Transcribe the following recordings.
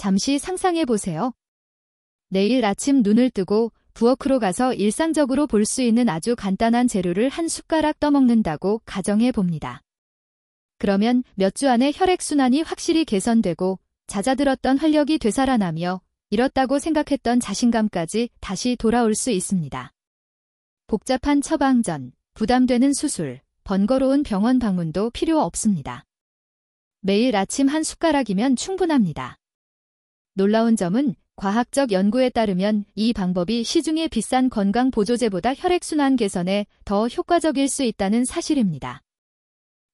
잠시 상상해 보세요. 내일 아침 눈을 뜨고 부엌으로 가서 일상적으로 볼 수 있는 아주 간단한 재료를 한 숟가락 떠먹는다고 가정해 봅니다. 그러면 몇 주 안에 혈액순환이 확실히 개선되고 잦아들었던 활력이 되살아나며 잃었다고 생각했던 자신감까지 다시 돌아올 수 있습니다. 복잡한 처방전, 부담되는 수술, 번거로운 병원 방문도 필요 없습니다. 매일 아침 한 숟가락이면 충분합니다. 놀라운 점은 과학적 연구에 따르면 이 방법이 시중의 비싼 건강보조제보다 혈액순환 개선에 더 효과적일 수 있다는 사실입니다.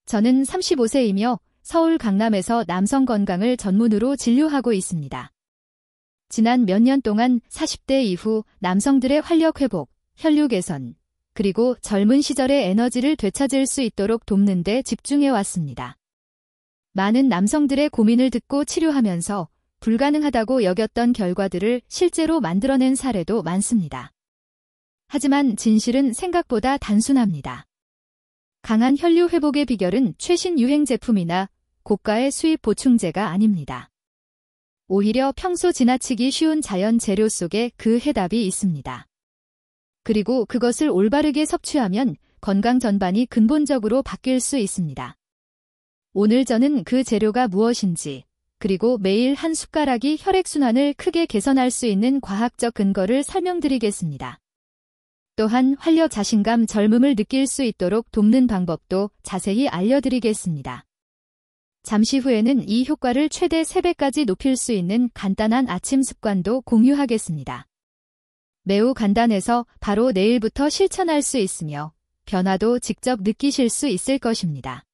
저는 35세이며 서울 강남에서 남성 건강을 전문으로 진료하고 있습니다. 지난 몇 년 동안 40대 이후 남성들의 활력 회복, 혈류 개선, 그리고 젊은 시절의 에너지를 되찾을 수 있도록 돕는 데 집중해 왔습니다. 많은 남성들의 고민을 듣고 치료하면서 불가능하다고 여겼던 결과들을 실제로 만들어낸 사례도 많습니다. 하지만 진실은 생각보다 단순합니다. 강한 혈류 회복의 비결은 최신 유행 제품이나 고가의 수입 보충제가 아닙니다. 오히려 평소 지나치기 쉬운 자연 재료 속에 그 해답이 있습니다. 그리고 그것을 올바르게 섭취하면 건강 전반이 근본적으로 바뀔 수 있습니다. 오늘 저는 그 재료가 무엇인지, 그리고 매일 한 숟가락이 혈액순환을 크게 개선할 수 있는 과학적 근거를 설명드리겠습니다. 또한 활력, 자신감, 젊음을 느낄 수 있도록 돕는 방법도 자세히 알려드리겠습니다. 잠시 후에는 이 효과를 최대 3배까지 높일 수 있는 간단한 아침 습관도 공유하겠습니다. 매우 간단해서 바로 내일부터 실천할 수 있으며 변화도 직접 느끼실 수 있을 것입니다.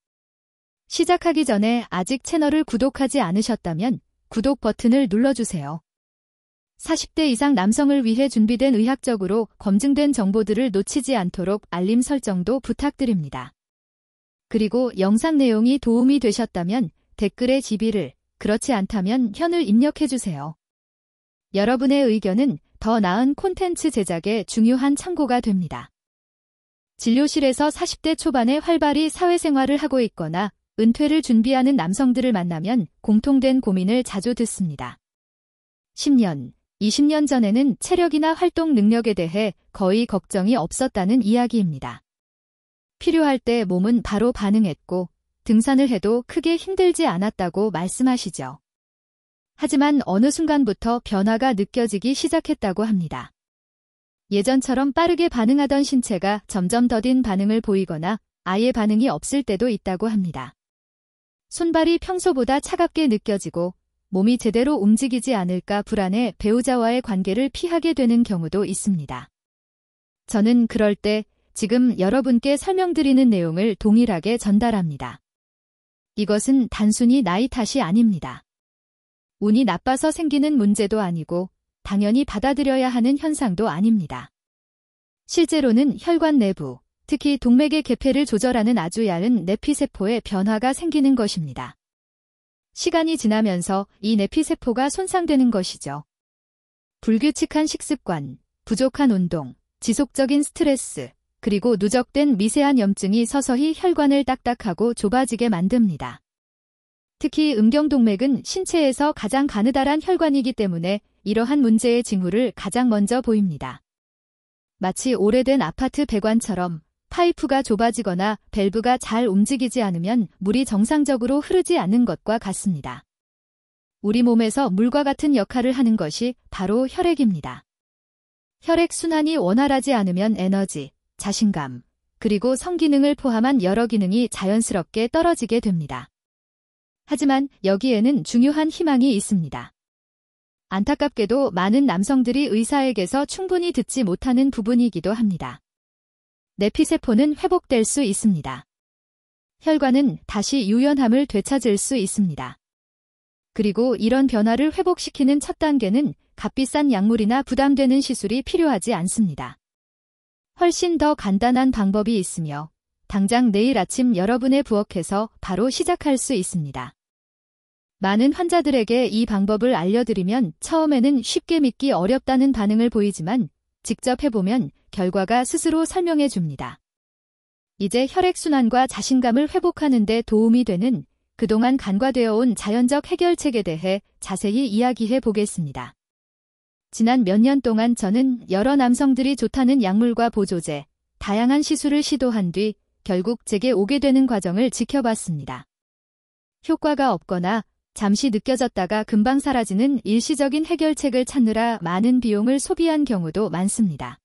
시작하기 전에 아직 채널을 구독하지 않으셨다면 구독 버튼을 눌러주세요. 40대 이상 남성을 위해 준비된 의학적으로 검증된 정보들을 놓치지 않도록 알림 설정도 부탁드립니다. 그리고 영상 내용이 도움이 되셨다면 댓글에 GB를, 그렇지 않다면 현을 입력해주세요. 여러분의 의견은 더 나은 콘텐츠 제작에 중요한 참고가 됩니다. 진료실에서 40대 초반에 활발히 사회생활을 하고 있거나 은퇴를 준비하는 남성들을 만나면 공통된 고민을 자주 듣습니다. 10년, 20년 전에는 체력이나 활동 능력에 대해 거의 걱정이 없었다는 이야기입니다. 필요할 때 몸은 바로 반응했고 등산을 해도 크게 힘들지 않았다고 말씀하시죠. 하지만 어느 순간부터 변화가 느껴지기 시작했다고 합니다. 예전처럼 빠르게 반응하던 신체가 점점 더딘 반응을 보이거나 아예 반응이 없을 때도 있다고 합니다. 손발이 평소보다 차갑게 느껴지고 몸이 제대로 움직이지 않을까 불안해 배우자와의 관계를 피하게 되는 경우도 있습니다. 저는 그럴 때 지금 여러분께 설명드리는 내용을 동일하게 전달합니다. 이것은 단순히 나이 탓이 아닙니다. 운이 나빠서 생기는 문제도 아니고 당연히 받아들여야 하는 현상도 아닙니다. 실제로는 혈관 내부, 특히 동맥의 개폐를 조절하는 아주 얇은 내피세포에 변화가 생기는 것입니다. 시간이 지나면서 이 내피세포가 손상되는 것이죠. 불규칙한 식습관, 부족한 운동, 지속적인 스트레스, 그리고 누적된 미세한 염증이 서서히 혈관을 딱딱하고 좁아지게 만듭니다. 특히 음경동맥은 신체에서 가장 가느다란 혈관이기 때문에 이러한 문제의 징후를 가장 먼저 보입니다. 마치 오래된 아파트 배관처럼 파이프가 좁아지거나 밸브가 잘 움직이지 않으면 물이 정상적으로 흐르지 않는 것과 같습니다. 우리 몸에서 물과 같은 역할을 하는 것이 바로 혈액입니다. 혈액순환이 원활하지 않으면 에너지, 자신감, 그리고 성기능을 포함한 여러 기능이 자연스럽게 떨어지게 됩니다. 하지만 여기에는 중요한 희망이 있습니다. 안타깝게도 많은 남성들이 의사에게서 충분히 듣지 못하는 부분이기도 합니다. 내피세포는 회복될 수 있습니다. 혈관은 다시 유연함을 되찾을 수 있습니다. 그리고 이런 변화를 회복시키는 첫 단계는 값비싼 약물이나 부담되는 시술이 필요하지 않습니다. 훨씬 더 간단한 방법이 있으며 당장 내일 아침 여러분의 부엌에서 바로 시작할 수 있습니다. 많은 환자들에게 이 방법을 알려드리면 처음에는 쉽게 믿기 어렵다는 반응을 보이지만 직접 해보면 결과가 스스로 설명해 줍니다. 이제 혈액순환과 자신감을 회복하는 데 도움이 되는 그동안 간과되어 온 자연적 해결책에 대해 자세히 이야기해 보겠습니다. 지난 몇 년 동안 저는 여러 남성들이 좋다는 약물과 보조제, 다양한 시술을 시도한 뒤 결국 제게 오게 되는 과정을 지켜봤습니다. 효과가 없거나 잠시 느껴졌다가 금방 사라지는 일시적인 해결책을 찾느라 많은 비용을 소비한 경우도 많습니다.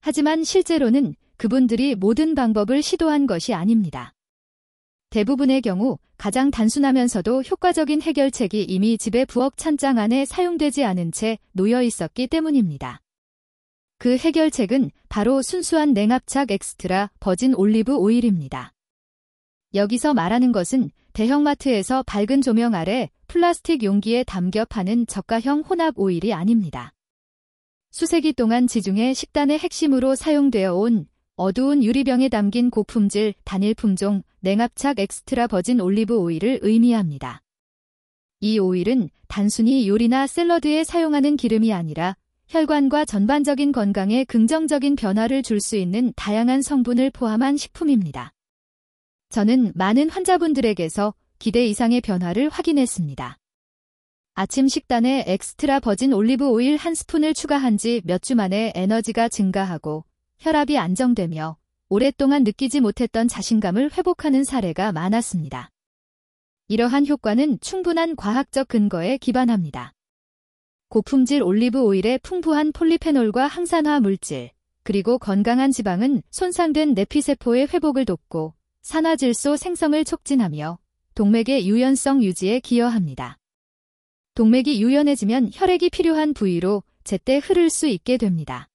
하지만 실제로는 그분들이 모든 방법을 시도한 것이 아닙니다. 대부분의 경우 가장 단순하면서도 효과적인 해결책이 이미 집의 부엌 찬장 안에 사용되지 않은 채 놓여 있었기 때문입니다. 그 해결책은 바로 순수한 냉압착 엑스트라 버진 올리브 오일입니다. 여기서 말하는 것은 대형마트에서 밝은 조명 아래 플라스틱 용기에 담겨 파는 저가형 혼합 오일이 아닙니다. 수세기 동안 지중해 식단의 핵심으로 사용되어 온 어두운 유리병에 담긴 고품질 단일 품종 냉압착 엑스트라 버진 올리브 오일을 의미합니다. 이 오일은 단순히 요리나 샐러드에 사용하는 기름이 아니라 혈관과 전반적인 건강에 긍정적인 변화를 줄 수 있는 다양한 성분을 포함한 식품입니다. 저는 많은 환자분들에게서 기대 이상의 변화를 확인했습니다. 아침 식단에 엑스트라 버진 올리브 오일 한 스푼을 추가한 지 몇 주 만에 에너지가 증가하고 혈압이 안정되며 오랫동안 느끼지 못했던 자신감을 회복하는 사례가 많았습니다. 이러한 효과는 충분한 과학적 근거에 기반합니다. 고품질 올리브 오일의 풍부한 폴리페놀과 항산화 물질, 그리고 건강한 지방은 손상된 내피세포의 회복을 돕고 산화질소 생성을 촉진하며 동맥의 유연성 유지에 기여합니다. 동맥이 유연해지면 혈액이 필요한 부위로 제때 흐를 수 있게 됩니다.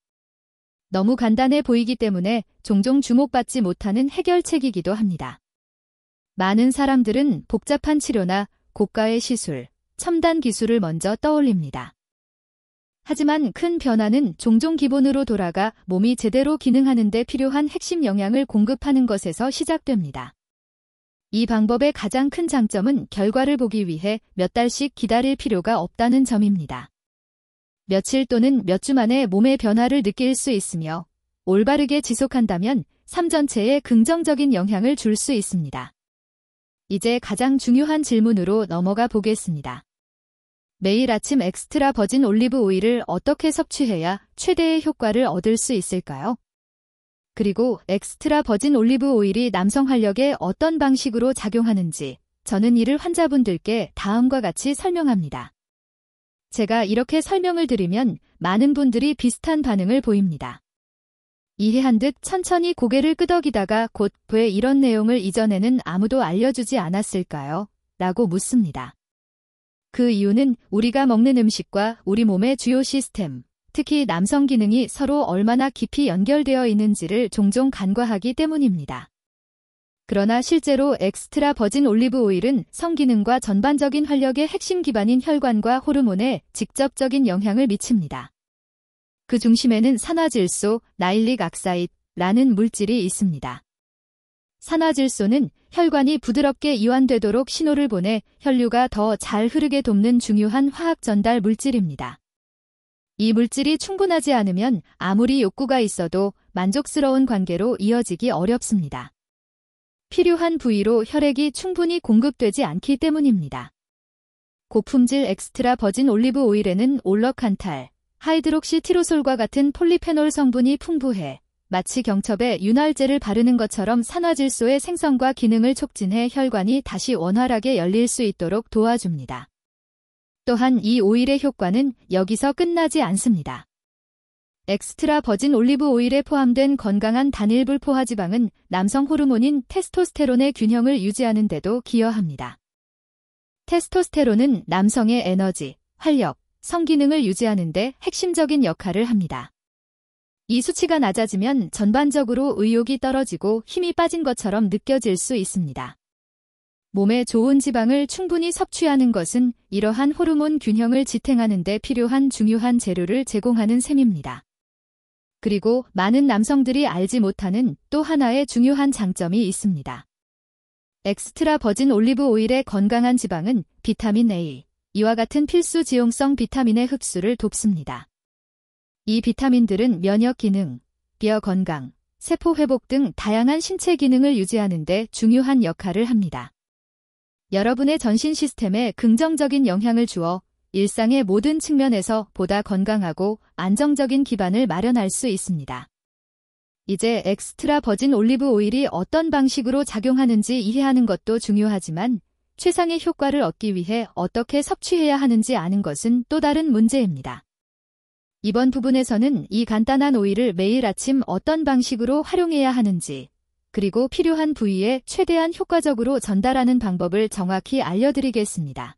너무 간단해 보이기 때문에 종종 주목받지 못하는 해결책이기도 합니다. 많은 사람들은 복잡한 치료나 고가의 시술, 첨단 기술을 먼저 떠올립니다. 하지만 큰 변화는 종종 기본으로 돌아가 몸이 제대로 기능하는 데 필요한 핵심 영양을 공급하는 것에서 시작됩니다. 이 방법의 가장 큰 장점은 결과를 보기 위해 몇 달씩 기다릴 필요가 없다는 점입니다. 며칠 또는 몇 주 만에 몸의 변화를 느낄 수 있으며 올바르게 지속한다면 삶 전체에 긍정적인 영향을 줄 수 있습니다. 이제 가장 중요한 질문으로 넘어가 보겠습니다. 매일 아침 엑스트라 버진 올리브 오일을 어떻게 섭취해야 최대의 효과를 얻을 수 있을까요? 그리고 엑스트라 버진 올리브 오일이 남성 활력에 어떤 방식으로 작용하는지 저는 이를 환자분들께 다음과 같이 설명합니다. 제가 이렇게 설명을 드리면 많은 분들이 비슷한 반응을 보입니다. 이해한 듯 천천히 고개를 끄덕이다가 곧 왜 이런 내용을 이전에는 아무도 알려주지 않았을까요? 라고 묻습니다. 그 이유는 우리가 먹는 음식과 우리 몸의 주요 시스템, 특히 남성 기능이 서로 얼마나 깊이 연결되어 있는지를 종종 간과하기 때문입니다. 그러나 실제로 엑스트라 버진 올리브 오일은 성기능과 전반적인 활력의 핵심 기반인 혈관과 호르몬에 직접적인 영향을 미칩니다. 그 중심에는 산화질소, 나일릭 악사이드라는 물질이 있습니다. 산화질소는 혈관이 부드럽게 이완되도록 신호를 보내 혈류가 더 잘 흐르게 돕는 중요한 화학 전달 물질입니다. 이 물질이 충분하지 않으면 아무리 욕구가 있어도 만족스러운 관계로 이어지기 어렵습니다. 필요한 부위로 혈액이 충분히 공급되지 않기 때문입니다. 고품질 엑스트라 버진 올리브 오일에는 올러칸탈, 하이드록시 티로솔과 같은 폴리페놀 성분이 풍부해 마치 경첩에 윤활제를 바르는 것처럼 산화질소의 생성과 기능을 촉진해 혈관이 다시 원활하게 열릴 수 있도록 도와줍니다. 또한 이 오일의 효과는 여기서 끝나지 않습니다. 엑스트라 버진 올리브 오일에 포함된 건강한 단일 불포화지방은 남성 호르몬인 테스토스테론의 균형을 유지하는 데도 기여합니다. 테스토스테론은 남성의 에너지, 활력, 성기능을 유지하는 데 핵심적인 역할을 합니다. 이 수치가 낮아지면 전반적으로 의욕이 떨어지고 힘이 빠진 것처럼 느껴질 수 있습니다. 몸에 좋은 지방을 충분히 섭취하는 것은 이러한 호르몬 균형을 지탱하는 데 필요한 중요한 재료를 제공하는 셈입니다. 그리고 많은 남성들이 알지 못하는 또 하나의 중요한 장점이 있습니다. 엑스트라 버진 올리브 오일의 건강한 지방은 비타민 A, 이와 같은 필수 지용성 비타민의 흡수를 돕습니다. 이 비타민들은 면역 기능, 뼈 건강, 세포 회복 등 다양한 신체 기능을 유지하는 데 중요한 역할을 합니다. 여러분의 전신 시스템에 긍정적인 영향을 주어 일상의 모든 측면에서 보다 건강하고 안정적인 기반을 마련할 수 있습니다. 이제 엑스트라 버진 올리브 오일이 어떤 방식으로 작용하는지 이해하는 것도 중요하지만 최상의 효과를 얻기 위해 어떻게 섭취해야 하는지 아는 것은 또 다른 문제입니다. 이번 부분에서는 이 간단한 오일을 매일 아침 어떤 방식으로 활용해야 하는지, 그리고 필요한 부위에 최대한 효과적으로 전달하는 방법을 정확히 알려드리겠습니다.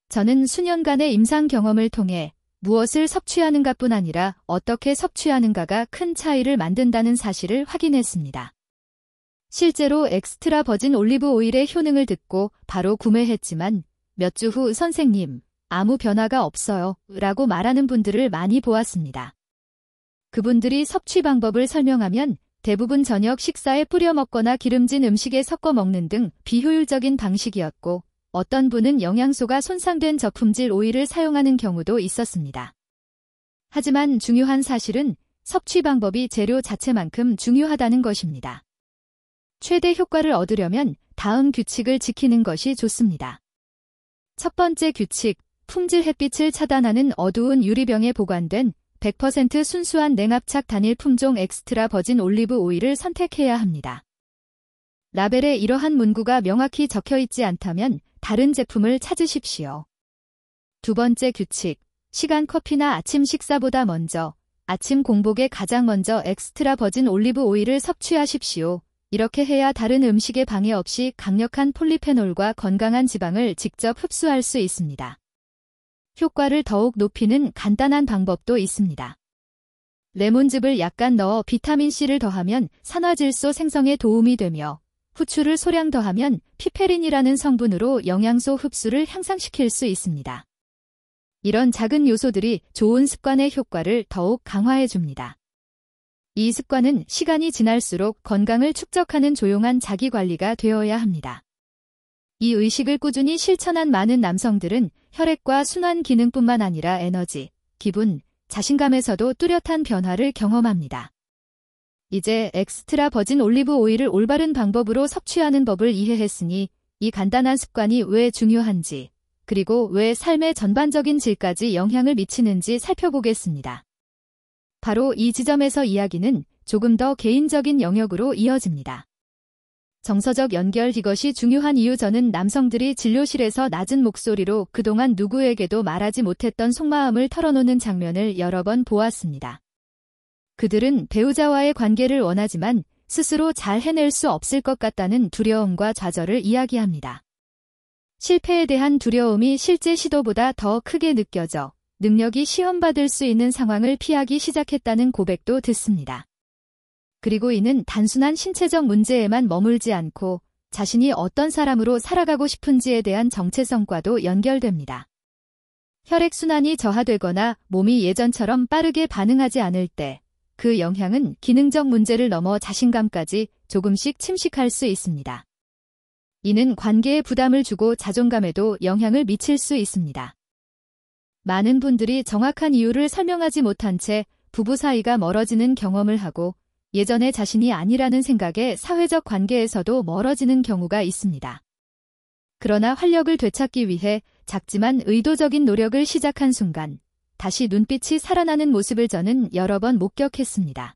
저는 수년간의 임상 경험을 통해 무엇을 섭취하는가뿐 아니라 어떻게 섭취하는가가 큰 차이를 만든다는 사실을 확인했습니다. 실제로 엑스트라 버진 올리브 오일의 효능을 듣고 바로 구매했지만 몇 주 후 선생님, 아무 변화가 없어요 라고 말하는 분들을 많이 보았습니다. 그분들이 섭취 방법을 설명하면 대부분 저녁 식사에 뿌려 먹거나 기름진 음식에 섞어 먹는 등 비효율적인 방식이었고 어떤 분은 영양소가 손상된 저품질 오일을 사용하는 경우도 있었습니다. 하지만 중요한 사실은 섭취 방법이 재료 자체만큼 중요하다는 것입니다. 최대 효과를 얻으려면 다음 규칙을 지키는 것이 좋습니다. 첫 번째 규칙, 품질 햇빛을 차단하는 어두운 유리병에 보관된 100% 순수한 냉압착 단일 품종 엑스트라 버진 올리브 오일을 선택해야 합니다. 라벨에 이러한 문구가 명확히 적혀 있지 않다면 다른 제품을 찾으십시오. 두 번째 규칙, 시간 커피나 아침 식사보다 먼저, 아침 공복에 가장 먼저 엑스트라 버진 올리브 오일을 섭취하십시오. 이렇게 해야 다른 음식에 방해 없이 강력한 폴리페놀과 건강한 지방을 직접 흡수할 수 있습니다. 효과를 더욱 높이는 간단한 방법도 있습니다. 레몬즙을 약간 넣어 비타민C를 더하면 산화질소 생성에 도움이 되며 후추를 소량 더하면 피페린이라는 성분으로 영양소 흡수를 향상시킬 수 있습니다. 이런 작은 요소들이 좋은 습관의 효과를 더욱 강화해줍니다. 이 습관은 시간이 지날수록 건강을 축적하는 조용한 자기관리가 되어야 합니다. 이 의식을 꾸준히 실천한 많은 남성들은 혈액과 순환 기능뿐만 아니라 에너지, 기분, 자신감에서도 뚜렷한 변화를 경험합니다. 이제 엑스트라 버진 올리브 오일을 올바른 방법으로 섭취하는 법을 이해했으니 이 간단한 습관이 왜 중요한지, 그리고 왜 삶의 전반적인 질까지 영향을 미치는지 살펴보겠습니다. 바로 이 지점에서 이야기는 조금 더 개인적인 영역으로 이어집니다. 정서적 연결, 이것이 중요한 이유. 저는 남성들이 진료실에서 낮은 목소리로 그동안 누구에게도 말하지 못했던 속마음을 털어놓는 장면을 여러 번 보았습니다. 그들은 배우자와의 관계를 원하지만 스스로 잘 해낼 수 없을 것 같다는 두려움과 좌절을 이야기합니다. 실패에 대한 두려움이 실제 시도보다 더 크게 느껴져 능력이 시험받을 수 있는 상황을 피하기 시작했다는 고백도 듣습니다. 그리고 이는 단순한 신체적 문제에만 머물지 않고 자신이 어떤 사람으로 살아가고 싶은지에 대한 정체성과도 연결됩니다. 혈액순환이 저하되거나 몸이 예전처럼 빠르게 반응하지 않을 때 그 영향은 기능적 문제를 넘어 자신감까지 조금씩 침식할 수 있습니다. 이는 관계에 부담을 주고 자존감에도 영향을 미칠 수 있습니다. 많은 분들이 정확한 이유를 설명하지 못한 채 부부 사이가 멀어지는 경험을 하고 예전의 자신이 아니라는 생각에 사회적 관계에서도 멀어지는 경우가 있습니다. 그러나 활력을 되찾기 위해 작지만 의도적인 노력을 시작한 순간 다시 눈빛이 살아나는 모습을 저는 여러 번 목격했습니다.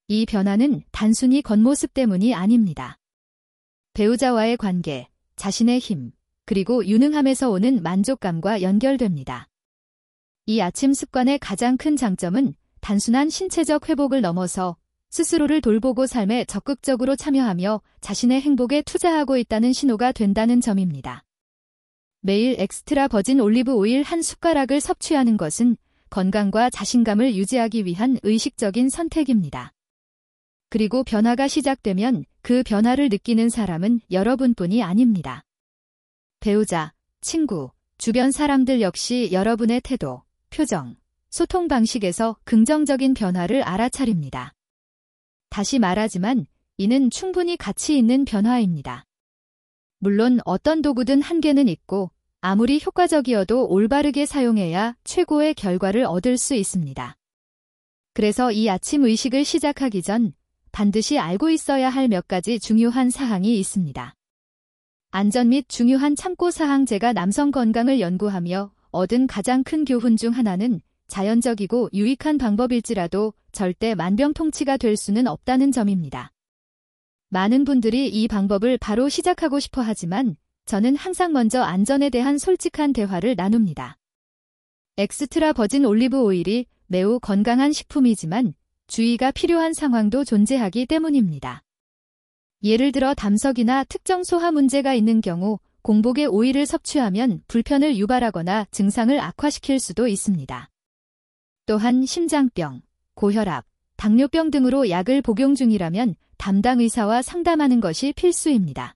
이 변화는 단순히 겉모습 때문이 아닙니다. 배우자와의 관계, 자신의 힘, 그리고 유능함에서 오는 만족감과 연결됩니다. 이 아침 습관의 가장 큰 장점은 단순한 신체적 회복을 넘어서 스스로를 돌보고 삶에 적극적으로 참여하며 자신의 행복에 투자하고 있다는 신호가 된다는 점입니다. 매일 엑스트라 버진 올리브 오일 한 숟가락을 섭취하는 것은 건강과 자신감을 유지하기 위한 의식적인 선택입니다. 그리고 변화가 시작되면 그 변화를 느끼는 사람은 여러분뿐이 아닙니다. 배우자, 친구, 주변 사람들 역시 여러분의 태도, 표정, 소통 방식에서 긍정적인 변화를 알아차립니다. 다시 말하지만 이는 충분히 가치 있는 변화입니다. 물론 어떤 도구든 한계는 있고 아무리 효과적이어도 올바르게 사용해야 최고의 결과를 얻을 수 있습니다. 그래서 이 아침 의식을 시작하기 전 반드시 알고 있어야 할 몇 가지 중요한 사항이 있습니다. 안전 및 중요한 참고사항. 제가 남성 건강을 연구하며 얻은 가장 큰 교훈 중 하나는 자연적이고 유익한 방법일지라도 절대 만병통치가 될 수는 없다는 점입니다. 많은 분들이 이 방법을 바로 시작하고 싶어 하지만 저는 항상 먼저 안전에 대한 솔직한 대화를 나눕니다. 엑스트라 버진 올리브 오일이 매우 건강한 식품이지만 주의가 필요한 상황도 존재하기 때문입니다. 예를 들어 담석이나 특정 소화 문제가 있는 경우 공복에 오일을 섭취하면 불편을 유발하거나 증상을 악화시킬 수도 있습니다. 또한 심장병, 고혈압, 당뇨병 등으로 약을 복용 중이라면 담당 의사와 상담하는 것이 필수입니다.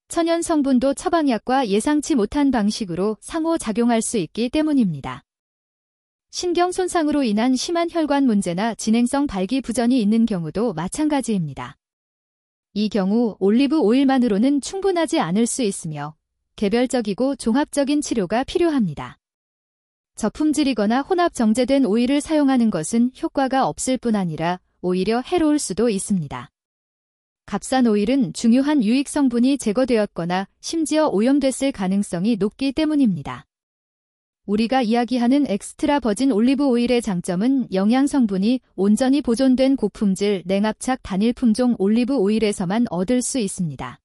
천연 성분도 처방약과 예상치 못한 방식으로 상호작용할 수 있기 때문입니다. 신경 손상으로 인한 심한 혈관 문제나 진행성 발기부전이 있는 경우도 마찬가지입니다. 이 경우 올리브 오일만으로는 충분하지 않을 수 있으며 개별적이고 종합적인 치료가 필요합니다. 저품질이거나 혼합 정제된 오일을 사용하는 것은 효과가 없을 뿐 아니라 오히려 해로울 수도 있습니다. 값싼 오일은 중요한 유익 성분이 제거되었거나 심지어 오염됐을 가능성이 높기 때문입니다. 우리가 이야기하는 엑스트라 버진 올리브 오일의 장점은 영양 성분이 온전히 보존된 고품질 냉압착 단일 품종 올리브 오일에서만 얻을 수 있습니다.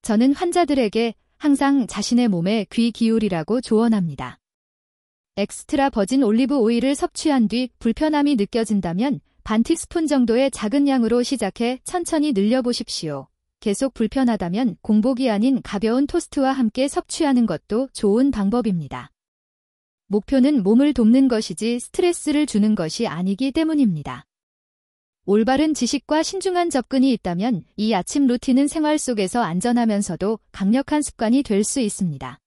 저는 환자들에게 항상 자신의 몸에 귀 기울이라고 조언합니다. 엑스트라 버진 올리브 오일을 섭취한 뒤 불편함이 느껴진다면 반 티스푼 정도의 작은 양으로 시작해 천천히 늘려보십시오. 계속 불편하다면 공복이 아닌 가벼운 토스트와 함께 섭취하는 것도 좋은 방법입니다. 목표는 몸을 돕는 것이지 스트레스를 주는 것이 아니기 때문입니다. 올바른 지식과 신중한 접근이 있다면 이 아침 루틴은 생활 속에서 안전하면서도 강력한 습관이 될 수 있습니다.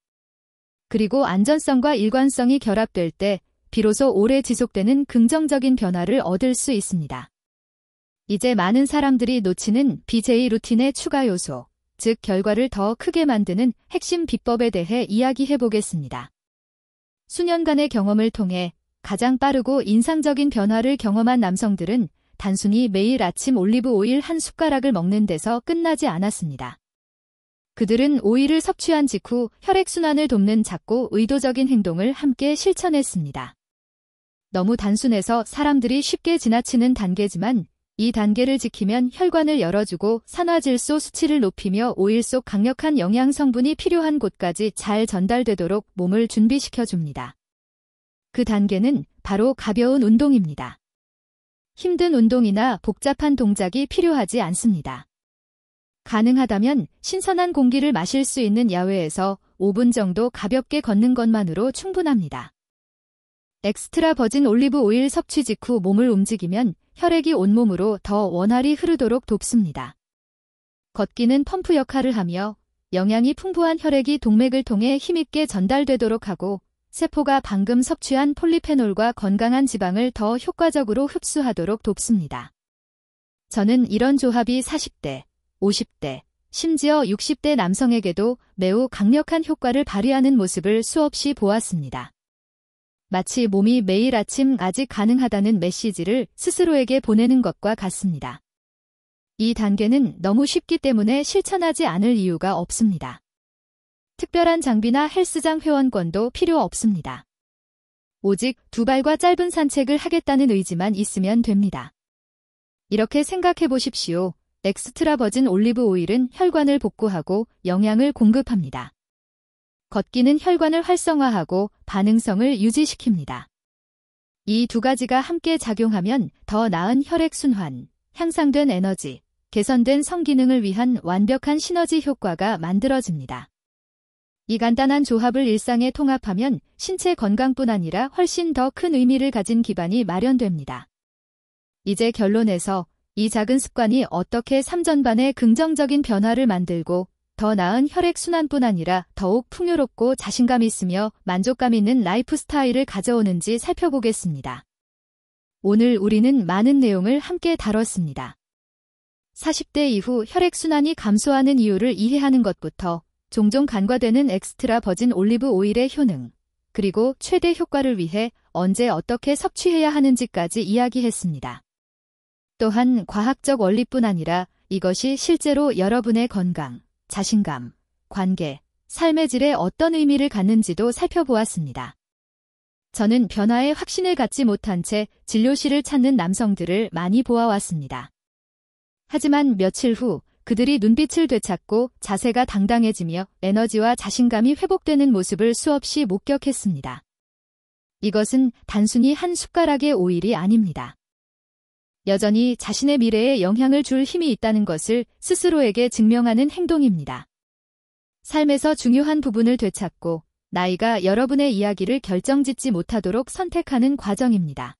그리고 안전성과 일관성이 결합될 때 비로소 오래 지속되는 긍정적인 변화를 얻을 수 있습니다. 이제 많은 사람들이 놓치는 BJ 루틴의 추가 요소, 즉 결과를 더 크게 만드는 핵심 비법에 대해 이야기해 보겠습니다. 수년간의 경험을 통해 가장 빠르고 인상적인 변화를 경험한 남성들은 단순히 매일 아침 올리브 오일 한 숟가락을 먹는 데서 끝나지 않았습니다. 그들은 오일을 섭취한 직후 혈액순환을 돕는 작고 의도적인 행동을 함께 실천했습니다. 너무 단순해서 사람들이 쉽게 지나치는 단계지만 이 단계를 지키면 혈관을 열어주고 산화질소 수치를 높이며 오일 속 강력한 영양 성분이 필요한 곳까지 잘 전달되도록 몸을 준비시켜줍니다. 그 단계는 바로 가벼운 운동입니다. 힘든 운동이나 복잡한 동작이 필요하지 않습니다. 가능하다면 신선한 공기를 마실 수 있는 야외에서 5분 정도 가볍게 걷는 것만으로 충분합니다. 엑스트라 버진 올리브 오일 섭취 직후 몸을 움직이면 혈액이 온몸으로 더 원활히 흐르도록 돕습니다. 걷기는 펌프 역할을 하며 영양이 풍부한 혈액이 동맥을 통해 힘있게 전달되도록 하고 세포가 방금 섭취한 폴리페놀과 건강한 지방을 더 효과적으로 흡수하도록 돕습니다. 저는 이런 조합이 40대, 50대, 심지어 60대 남성에게도 매우 강력한 효과를 발휘하는 모습을 수없이 보았습니다. 마치 몸이 매일 아침 아직 가능하다는 메시지를 스스로에게 보내는 것과 같습니다. 이 단계는 너무 쉽기 때문에 실천하지 않을 이유가 없습니다. 특별한 장비나 헬스장 회원권도 필요 없습니다. 오직 두 발과 짧은 산책을 하겠다는 의지만 있으면 됩니다. 이렇게 생각해 보십시오. 엑스트라 버진 올리브 오일은 혈관을 복구하고 영양을 공급합니다. 걷기는 혈관을 활성화하고 반응성을 유지시킵니다. 이 두 가지가 함께 작용하면 더 나은 혈액순환, 향상된 에너지, 개선된 성기능을 위한 완벽한 시너지 효과가 만들어집니다. 이 간단한 조합을 일상에 통합하면 신체 건강뿐 아니라 훨씬 더 큰 의미를 가진 기반이 마련됩니다. 이제 결론에서 이 작은 습관이 어떻게 삶전반에 긍정적인 변화를 만들고 더 나은 혈액순환뿐 아니라 더욱 풍요롭고 자신감 있으며 만족감 있는 라이프 스타일을 가져오는지 살펴보겠습니다. 오늘 우리는 많은 내용을 함께 다뤘습니다. 40대 이후 혈액순환이 감소하는 이유를 이해하는 것부터 종종 간과되는 엑스트라 버진 올리브 오일의 효능, 그리고 최대 효과를 위해 언제 어떻게 섭취해야 하는지까지 이야기했습니다. 또한 과학적 원리뿐 아니라 이것이 실제로 여러분의 건강, 자신감, 관계, 삶의 질에 어떤 의미를 갖는지도 살펴보았습니다. 저는 변화에 확신을 갖지 못한 채 진료실을 찾는 남성들을 많이 보아왔습니다. 하지만 며칠 후 그들이 눈빛을 되찾고 자세가 당당해지며 에너지와 자신감이 회복되는 모습을 수없이 목격했습니다. 이것은 단순히 한 숟가락의 오일이 아닙니다. 여전히 자신의 미래에 영향을 줄 힘이 있다는 것을 스스로에게 증명하는 행동입니다. 삶에서 중요한 부분을 되찾고 나이가 여러분의 이야기를 결정짓지 못하도록 선택하는 과정입니다.